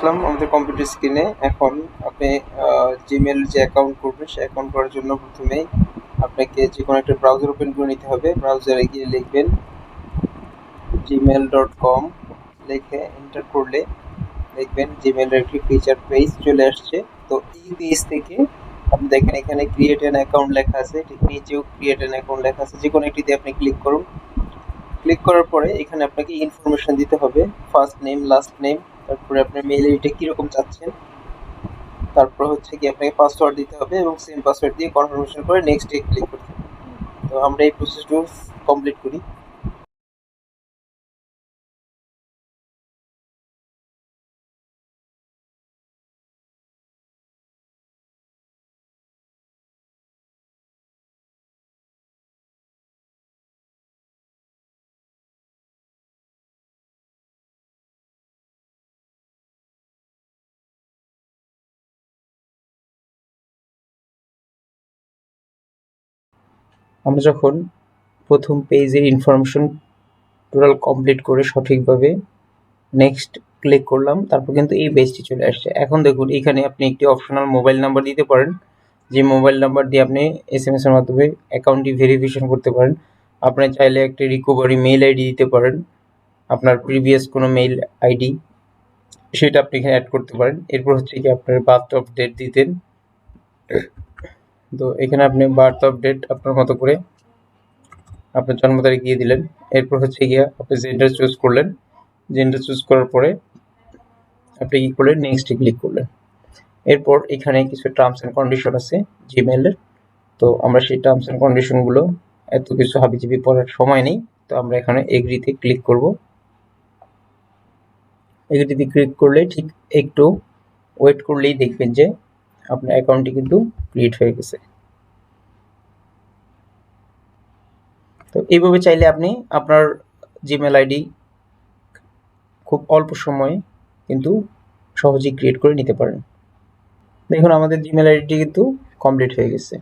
আসলাম আমাদের কম্পিউটার স্ক্রিনে। এখন আপনি জিমেল যে অ্যাকাউন্ট করবেন সেই অ্যাকাউন্ট করার জন্য প্রথমেই আপনাকে যে কোনো একটা ব্রাউজার ওপেন করে নিতে হবে। ব্রাউজারে গিয়ে লিখবেন gmail.com, লিখে এন্টার করলে দেখবেন জিমেলের একটি ফিচার পেজ চলে আসছে। তো এই পেজ থেকে আপনি দেখেন এখানে ক্রিয়েট অ্যান অ্যাকাউন্ট লেখা আছে, ঠিক নিচেও ক্রিয়েট অ্যান অ্যাকাউন্ট লেখা আছে। যে কোনো একটিতে আপনি ক্লিক করুন। ক্লিক করার পরে এখানে আপনাকে ইনফরমেশন দিতে হবে, ফার্স্ট নেম, লাস্ট নেম, তারপরে আপনার মেইল আইডিটা কিরকম চাচ্ছেন, তারপর হচ্ছে কি আপনাকে পাসওয়ার্ড দিতে হবে এবং সেম পাসওয়ার্ড দিয়ে কনফার্মেশন করে নেক্সট এ ক্লিক করতে হবে। তো আমরা এই প্রসেসটা কমপ্লিট করি। আমরা যখন প্রথম পেজের ইনফরমেশন টোটাল কমপ্লিট করে সঠিকভাবে নেক্সট ক্লিক করলাম, তারপর কিন্তু এই পেজটি চলে আসছে। এখন দেখুন এখানে আপনি একটি অপশনাল মোবাইল নাম্বার দিতে পারেন, যে মোবাইল নাম্বার দিয়ে আপনি এসএমএস এর মাধ্যমে অ্যাকাউন্টটি ভেরিফিকেশন করতে পারেন। আপনি চাইলে একটি রিকভারি মেইল আইডি দিতে পারেন, আপনার প্রিভিয়াস কোনো মেইল আইডি, সেটা আপনি এখানে অ্যাড করতে পারেন। এরপর হচ্ছে কি আপনার বার্থ অফ ডেট দিতেন, তো এখানে আপনি বার্থ অফ ডেট আপনার মতো করে আপনার জন্ম তারিখ দিয়ে দিলেন। এরপর হচ্ছে গিয়া আপনি জেন্ডার চুজ করলেন। জেন্ডার চুজ করার পরে আপনি কি করলেন, নেক্সট ক্লিক করলেন। এরপর এখানে কিছু টার্মস এন্ড কন্ডিশন আছে জিমেইলের, তো আমরা সেই টার্মস এন্ড কন্ডিশনগুলো এত কিছু হাবিজাবি পড়ার সময় নেই, তো আমরা এখানে এগ্রিতে ক্লিক করব। এগ্রিতে ক্লিক করলে ঠিক একটু ওয়েট করলেই দেখবেন যে আপনার অ্যাকাউন্টটি কিন্তু ক্রিয়েট হয়ে গেছে। তো এইভাবে চাইলে আপনি আপনার জিমেল আইডি খুব অল্প সময়ে কিন্তু সহজেই ক্রিয়েট করে নিতে পারেন। দেখুন আমাদের জিমেল আইডিটি কিন্তু কমপ্লিট হয়ে গেছে।